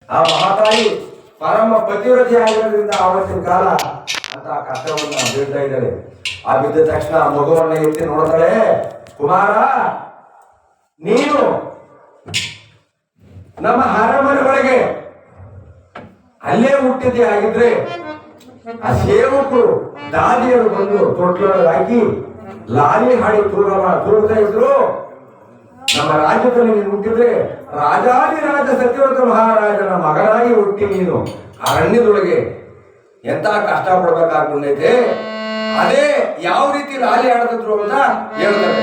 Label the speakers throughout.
Speaker 1: ಆ ಮಹಾತಾಯಿ ಪರಮ ಪತಿವ್ರತಿ ಆಗಿರೋದ್ರಿಂದ ಆವತ್ತಿನ ಕಾಲ ಅಂತ ಕಷ್ಟವನ್ನ ಬೀಳ್ತಾ ಇದ್ದಾಳೆ. ಆ ಬಿದ್ದ ತಕ್ಷಣ ಮಗುವನ್ನ ಎತ್ತಿ ನೋಡ್ತಾಳೆ, ಕುಮಾರ ನೀನು ನಮ್ಮ ಅರಮನೆ ಒಳಗೆ ಅಲ್ಲೇ ಹುಟ್ಟಿದ್ದೆ ಆಗಿದ್ರೆ ಆ ಸೇವಕರು ದಾದಿಯರು ಬಂದು ತೊಟ್ಲೊಳಗೆ ಹಾಕಿ ಲಾಲಿ ಹಾಡಿ ತೂಗ್ತಾ ಇದ್ರು. ನಮ್ಮ ರಾಜ್ಯದಲ್ಲಿ ನೀನು ಹುಟ್ಟಿದ್ರೆ ರಾಜಾದಿರಾಜ ಸತ್ಯವ್ರತ ಮಹಾರಾಜನ ಮಗನಾಗಿ ಹುಟ್ಟಿ ನೀನು ಅರಣ್ಯದೊಳಗೆ ಎಂತ ಕಷ್ಟ ಪಡ್ಬೇಕಾಗ್ತೈತೆ. ಅದೇ ಯಾವ ರೀತಿ ಲಾಲಿ ಆಡ್ತಿದ್ರು ಅಂತ ಹೇಳ್ತಾರೆ.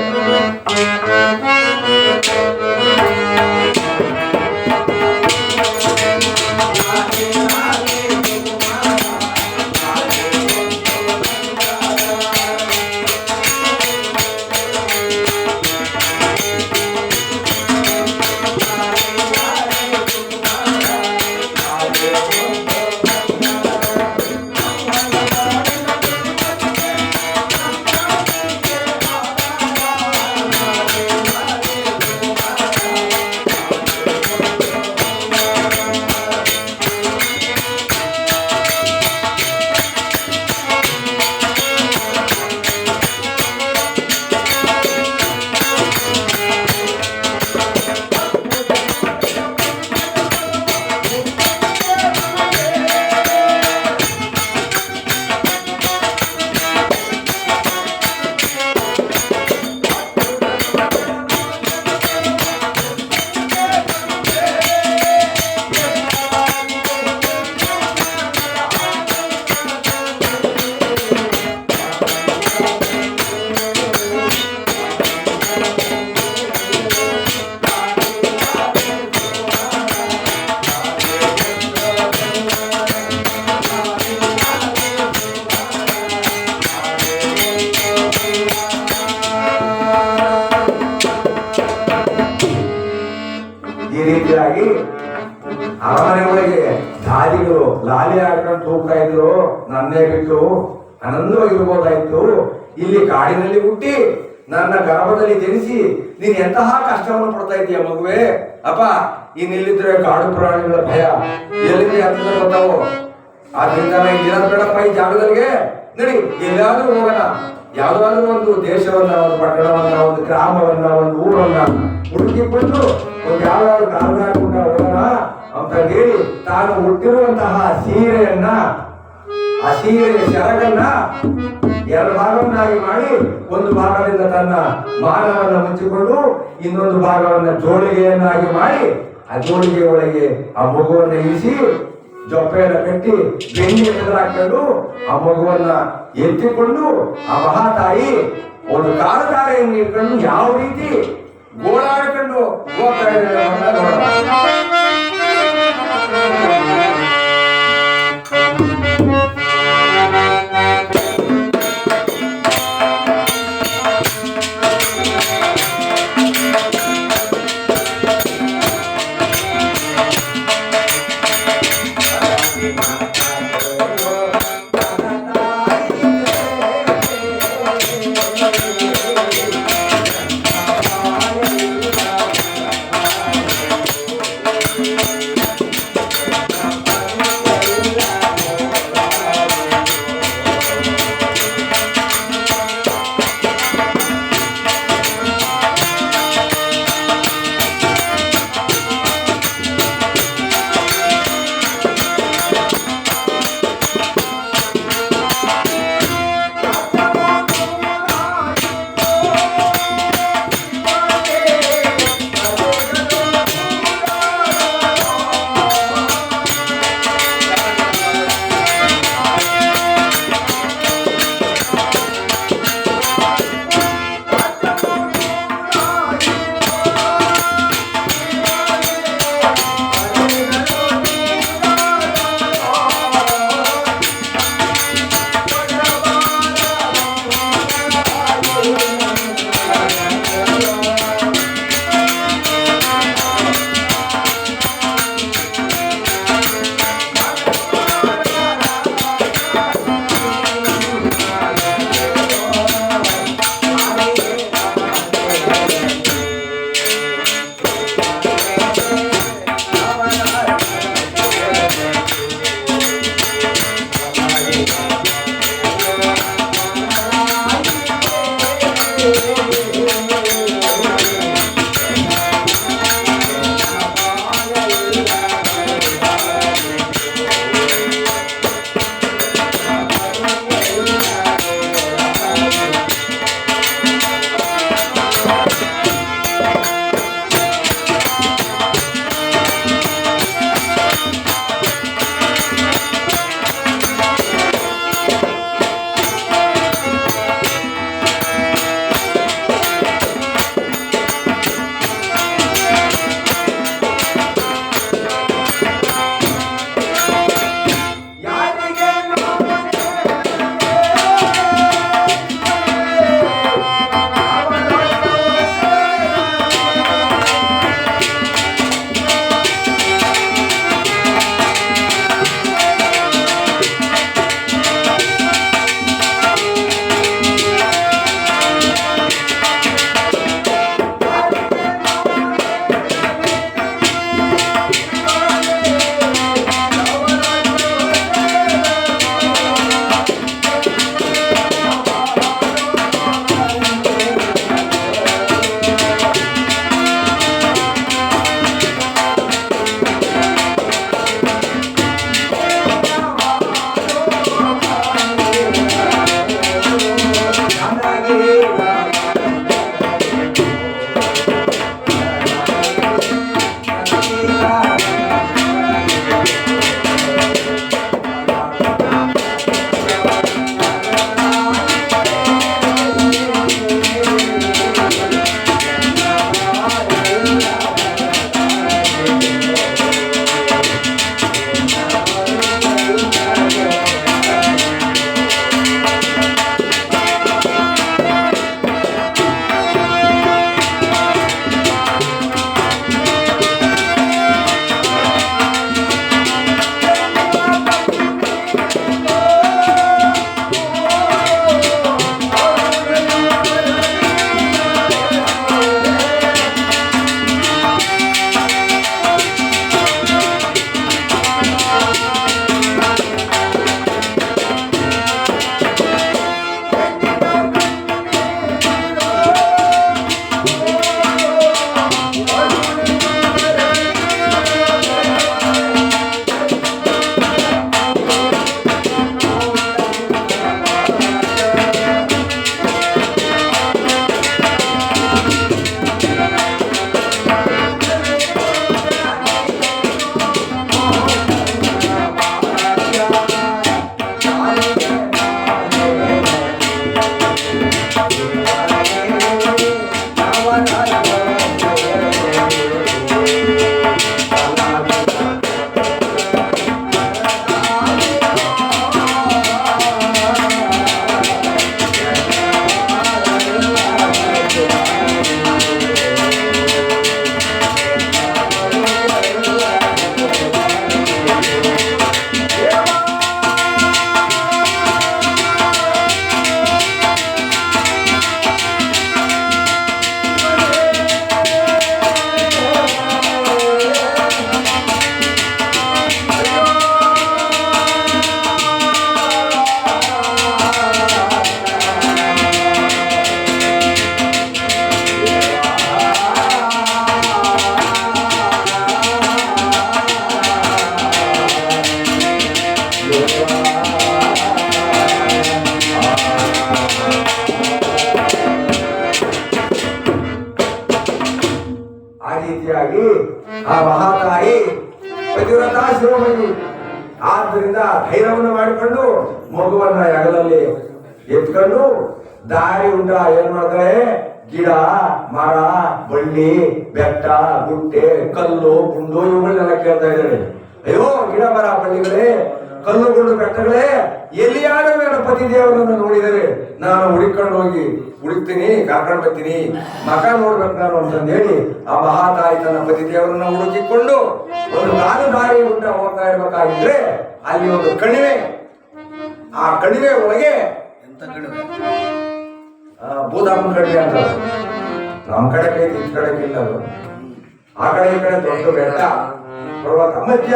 Speaker 1: ಈ ರೀತಿಯಾಗಿ ಅರಮನೆ ಒಳಗೆ ದಾದಿಗಳು ಲಾಲಿ ಹಾಕೊಂಡು ತೂಗ್ತಾ ಇದ್ರು. ನನ್ನೇ ಬಿಟ್ಟು ಆನಂದವಾಗಿರ್ಬೋದಾಯ್ತು. ಇಲ್ಲಿ ಕಾಡಿನಲ್ಲಿ ಹುಟ್ಟಿ ನನ್ನ ಗರ್ಭದಲ್ಲಿ ಜನಿಸಿ ನೀನ್ ಎಂತಹ ಕಷ್ಟವನ್ನು ಪಡ್ತಾ ಇದೀಯ ಮಗುವೆ. ಅಪ್ಪ ಇನ್ನಿಲ್ಲಿದ್ರೆ ಕಾಡು ಪ್ರಾಣಿಗಳ ಭಯ ಎಲ್ಲಿಂದ ಹತ್ತಿರ ಗೊತ್ತಾವು. ಆದ್ರಿಂದ ನಾನು ದಿನ ಬೇಡಪ್ಪ ಈ ಜಾಗದಲ್ಲಿಗೆ ನಡಿ, ಎಲ್ಲಾದ್ರೂ ಹೋಗೋಣ. ಯಾವ್ದಾದ್ರು ಒಂದು ದೇಶವನ್ನ, ಒಂದು ಪಟ್ಟಣವನ್ನ, ಒಂದು ಗ್ರಾಮವನ್ನ, ಒಂದು ಊರನ್ನ ಹುಡುಕಿಕೊಂಡು ಒಂದು ಯಾವ್ದಾದ್ರು ಕಾಲ ಹಾಕೊಂಡ ಹೋಗೋಣ ಅಂತ ಹೇಳಿ ತಾನು ಹುಟ್ಟಿರುವಂತಹ ಸೀರೆಯನ್ನ, ಆ ಸೀರೆಯ ಸೆರಗನ್ನ ಎರಡು ಭಾಗವನ್ನಾಗಿ ಮಾಡಿ ಒಂದು ಭಾಗದಿಂದ ತನ್ನ ಮಾನವನ್ನ ಮುಚ್ಚಿಕೊಂಡು ಇನ್ನೊಂದು ಭಾಗವನ್ನ ಜೋಳಿಗೆಯನ್ನಾಗಿ ಮಾಡಿ ಆ ಜೋಳಿಗೆ ಒಳಗೆ ಆ ಮಗುವನ್ನ ಇರಿಸಿ ಜೊಪ್ಪೆಯನ್ನು ಕಟ್ಟಿ ಬೆಂಡಿ ಎದುರಾಕೊಂಡು ಆ ಮಗುವನ್ನ ಎತ್ತಿಕೊಂಡು ಆ ಮಹಾತಾಯಿ ಒಂದು ಕಾಲಧಾರೆಯನ್ನು ಇಟ್ಕೊಂಡು ಯಾವ ರೀತಿ ಗೋಳಾಡಿಕೊಂಡು ಹೋಗ್ತಾ ಇದ್ದಾರೆ. ಪತಿವ್ರತ ಶಿರೋಮಣಿ. ಆದ್ದರಿಂದ ಧೈರ್ಯವನ್ನು ಮಾಡಿಕೊಂಡು ಮಗುವನ್ನ ಹೆಗಲಲ್ಲಿ ಎತ್ಕೊಂಡು ದಾರಿ ಉಂಡ ಏನ್ ಮಾಡ್ತಾರೆ, ಗಿಡ ಮರ ಬಳ್ಳಿ ಬೆಟ್ಟ ಗುಡ್ಡೆ ಕಲ್ಲು ಗುಂಡು ಇವುಗಳನ್ನೆಲ್ಲ ಕೇಳ್ತಾ ಇದ್ದಾರೆ. ಅಯ್ಯೋ ಗಿಡ ಮರ ಬಳ್ಳಿಗಳೇ ಕಲ್ಲು ಗುಂಡು ಬೆಟ್ಟಗಳೇ, ಎಲ್ಲಿಯಾದ್ರೂ ನನ್ನ ಪತಿ ದೇವರನ್ನು ನೋಡಿದರೆ ನಾನು ಹುಡುಕೊಂಡು ಹೋಗಿ ಹುಡುಕ್ತೀನಿ, ಕರ್ಕೊಂಡು ಬರ್ತೀನಿ, ಮಕ ನೋಡ್ಬೇಕು ನಾನು ಅಂತಂದು ಹೇಳಿ ಆ ಮಹಾತಾಯಿ ತನ್ನ ಪತಿ ದೇವರನ್ನ ಹುಡುಕಿಕೊಂಡು ಒಂದು ದಾರಿ ಉಂಟ ಹೋಗ್ತಾ ಇರ್ಬೇಕಾಗಿದ್ರೆ ಅಲ್ಲಿ ಒಂದು ಕಣಿವೆ, ಆ ಕಣಿವೆ ಒಳಗೆ ಭೂತಾಪನ ಕಣಿವೆ ಅಂತ ನಮ್ಮ ಕಡೆ ಈ ಕಡೆ ಇಲ್ಲ, ಆ ಕಡೆ ಈ ಕಡೆ ದೊಡ್ಡ ಬೆಟ್ಟ ಪರ್ವತ ಮಧ್ಯ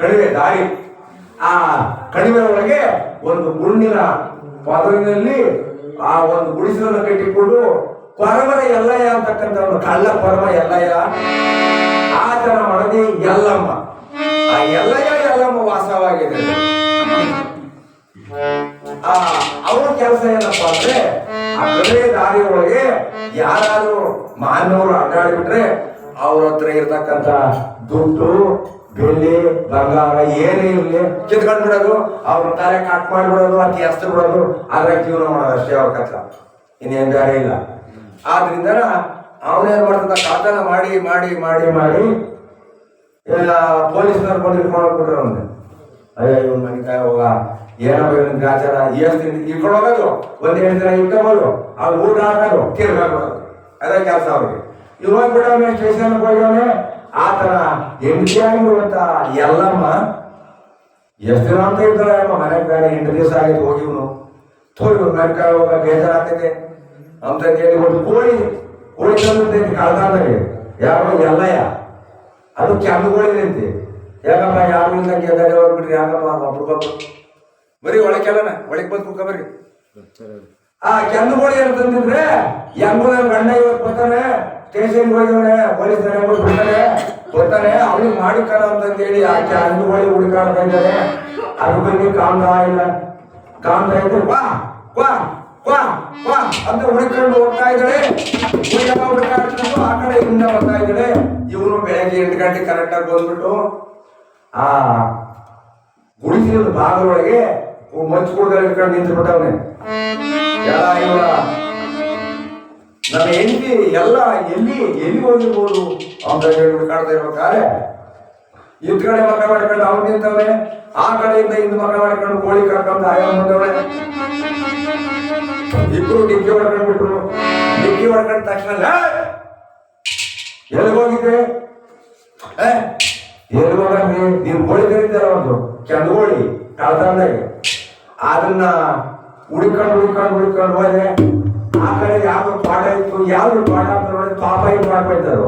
Speaker 1: ಕಣಿವೆ ದಾರಿ. ಆ ಕಣಿವೆ ಒಳಗೆ ಒಂದು ಗುಂಡಿನ ಪದವಿನಲ್ಲಿ ಆ ಒಂದು ಗುಡಿಸಲನ್ನು ಕಟ್ಟಿಕೊಂಡು ಕೊರಮರ ಎಲ್ಲಯ್ಯ ಅಂತಕ್ಕಂಥ ಒಂದು ಕಳ್ಳ ಕೊರಮ ಎಲ್ಲಯ್ಯ, ಆತನ ಮಡದಿ ಎಲ್ಲಮ್ಮ, ಆ ಎಲ್ಲಮ್ಮ ವಾಸವಾಗಿದೆ. ಅವರ ಕೆಲಸ ಏನಪ್ಪಾ ಅಂದ್ರೆ ಆ ಕಣಿವೆ ದಾರಿ ಒಳಗೆ ಯಾರಾದ್ರೂ ಮಾನವರು ಅಡ್ಡಾಡಿಬಿಟ್ರೆ ಅವ್ರ ಹತ್ರ ಇರ್ತಕ್ಕಂಥ ದುಡ್ಡು ಬೆಳ್ಳಿ ಬಂಗಾರ ಏನೇ ಇರಲಿ ಕಿತ್ಕೊಂಡ್ ಬಿಡೋದು, ಅವ್ರ ತಲೆ ಕಟ್ ಮಾಡ್ಬಿಡೋದು, ಅತಿ ಎಸ್ತು ಬಿಡೋದು, ಅದ್ರಾಗ ಜೀವನ ಮಾಡೋದು ಅಷ್ಟೇ ಅವ್ರ ಕಷ್ಟ, ಇನ್ನೇನ್ ಬೇರೆ ಇಲ್ಲ. ಆದ್ರಿಂದ ಅವನೇನ್ ಮಾಡ್ತದ ಕಾತನ ಮಾಡಿ ಮಾಡಿ ಮಾಡಿ ಮಾಡಿ ಪೊಲೀಸ್ನವ್ರು ಬಂದು ಇಟ್ಕೊಂಡೋಗ್ಬಿಟ್ರು ಅವ್ನ. ಅಯ್ಯೋ ಇವ್ನ ಮನಿಕಾಯ ಹೋಗ ಏನಪ್ಪ ಇವನ್ ಗಾಚಾರ ಎಷ್ಟು ಇಟ್ಕೊಂಡು ಹೋಗೋದು, ಒಂದ್ 2 ದಿನ ಇಟ್ಕೋಬೋದು, ಅವ್ರು ಊಟ ಹಾಕೋದು ತಿರ್ಗಾಕೋದು, ಅದೇ ಕೆಲಸ ಅವ್ರಿಗೆ. ಇವಾಗ ಬಿಡವನೆ ಸ್ಟೇಷನ್ ಹೋಗ್ಯವನೆ, ಆತನ ಹೆಂಡತಿಯಾಗಿ ಅಂತ ಎಲ್ಲಮ್ಮ ಎಷ್ಟು ದಿನ ಅಂತ ಇರ್ತಾರ ಮನೆಗೆ ಬೇಡ 8 ದಿವಸ ಆಗಿತ್ತು ಹೋಗಿವ್ನು ತೋರಿ ಮನೆಕಾಯಿ ಹೋಗ ಬೇಜಾರಾಗ್ತೈತೆ ಅಂತ ಹೇಳಿ ಒಂದು ಕೋಳಿ ತಂದೈತಿ ಕಳ್ದಾಗೆ ಯಾರೋ ಎಲ್ಲಯ್ಯ, ಅದು ಕೆಂಪು ಕೋಳಿ ಐತಿ. ಯಾಕಪ್ಪ ಯಾರು ಇಲ್ಲ ಗೆದ್ದಾಗ ಹೋಗ್ಬಿಟ್ರಿ, ಯಾಕಪ್ಪ ಒಬ್ರಿಗೊಬ್ರು ಬರೀ ಒಳಗೆಲ್ಲನ ಒಳಗೆ ಬಂದು ಕುಡ್ಕ ಬರ್ರಿ. ಆ ಕೆಂಪು ಕೋಳಿ ಏನು ತಂದಿದ್ರೆ ಹೆಂಗು ನನ್ನ ಗಂಡ ಇವತ್ತು ಬರ್ತಾನೆ ಸ್ಟೇಷನ್ ಹೋಗಿವನೆ, ಪೊಲೀಸ್ ಬಿಡ್ತಾನೆ ಬರ್ತಾನೆ, ಅವ್ನಿಗೆ ಮಾಡಿಕಣ ಅಂತಂದೇಳಿ ಆ ಕೆಂಪು ಕೋಳಿ ಹುಡುಕಾಡ್ತಾ ಇದ್ದಾರೆ. ಅದ್ರ ಬಗ್ಗೆ ಕಾಣ್ತಾ ಇಲ್ಲ, ಕಾಣ್ತಾ ಇದ್ರೆ ವಾ ವಾ ವಾ ವಾ ಅಂತ ಹುಡುಕೊಂಡು ಹೋಗ್ತಾ ಇದ್ದಾಳೆ. ಹುಡುಕಾಡ್ಕೊಂಡು ಆ ಕಡೆ ಇಂದ ಬರ್ತಾ ಇದ್ದಾಳೆ. ಇವನು ಬೆಳಗ್ಗೆ 8 ಗಂಟೆ ಕರೆಕ್ಟ್ ಆಗಿ ಬಂದ್ಬಿಟ್ಟು ಆ ಗುಡಿಸಿದ ಭಾಗದೊಳಗೆ ಮಂಚು ಕುಡ್ದಲ್ಲಿ ಇಟ್ಕೊಂಡು ನಿಂತು ಬಿಟ್ಟವನೆ. ಎಲ್ಲ ಇವಳ ನನ್ನ ಹೆಂಡತಿ ಎಲ್ಲ ಎಲ್ಲಿ ಹೋಗಿರ್ಬೋದು ಅಂತ ಹೇಳಿ ಹುಡುಕಾಡ್ತಾ ಇರ್ಬೇಕಾದ್ರೆ ಇದ್ ಕಡೆ ಮಕ ಮಾಡ್ಕೊಂಡು ಅವ್ನು ನಿಂತವನೆ, ಆ ಕಡೆಯಿಂದ ಹಿಂದ್ ಮಕ ಮಾಡ್ಕೊಂಡು ಕೋಳಿ ಕರ್ಕೊಂಡು ಆಯ ಬಂದವನೆ. ಇಬ್ರು ಡಿಕ್ಕಿ ಹೊಡ್ಕೊಂಡ್ ಬಿಟ್ರು. ಡಿಕ್ಕಿ ಹೊಡ್ಕೊಂಡ ತಕ್ಷಣ ಎಲ್ಲಿಗೋಗಿದ್ದೆ, ಎಲ್ಲಿ ಹೋಗಿ ನೀನ್ ಕೋಳಿ ಕರೀತಾರ ಒಂದು ಚಂದಗೋಳಿ ಕಳ್ತಂದಾಗೆ ಅದನ್ನ ಹುಡ್ಕೊಂಡು ಹೋದೆ. ಆ ಕಡೆ ಯಾವ್ದು ತೋಟ ಇತ್ತು, ಯಾವ್ದು ತೋಟ ಅಂತ ನೋಡಿ ಪಾಪ ಇದು ಮಾಡ್ಕೊಳ್ತಾರು.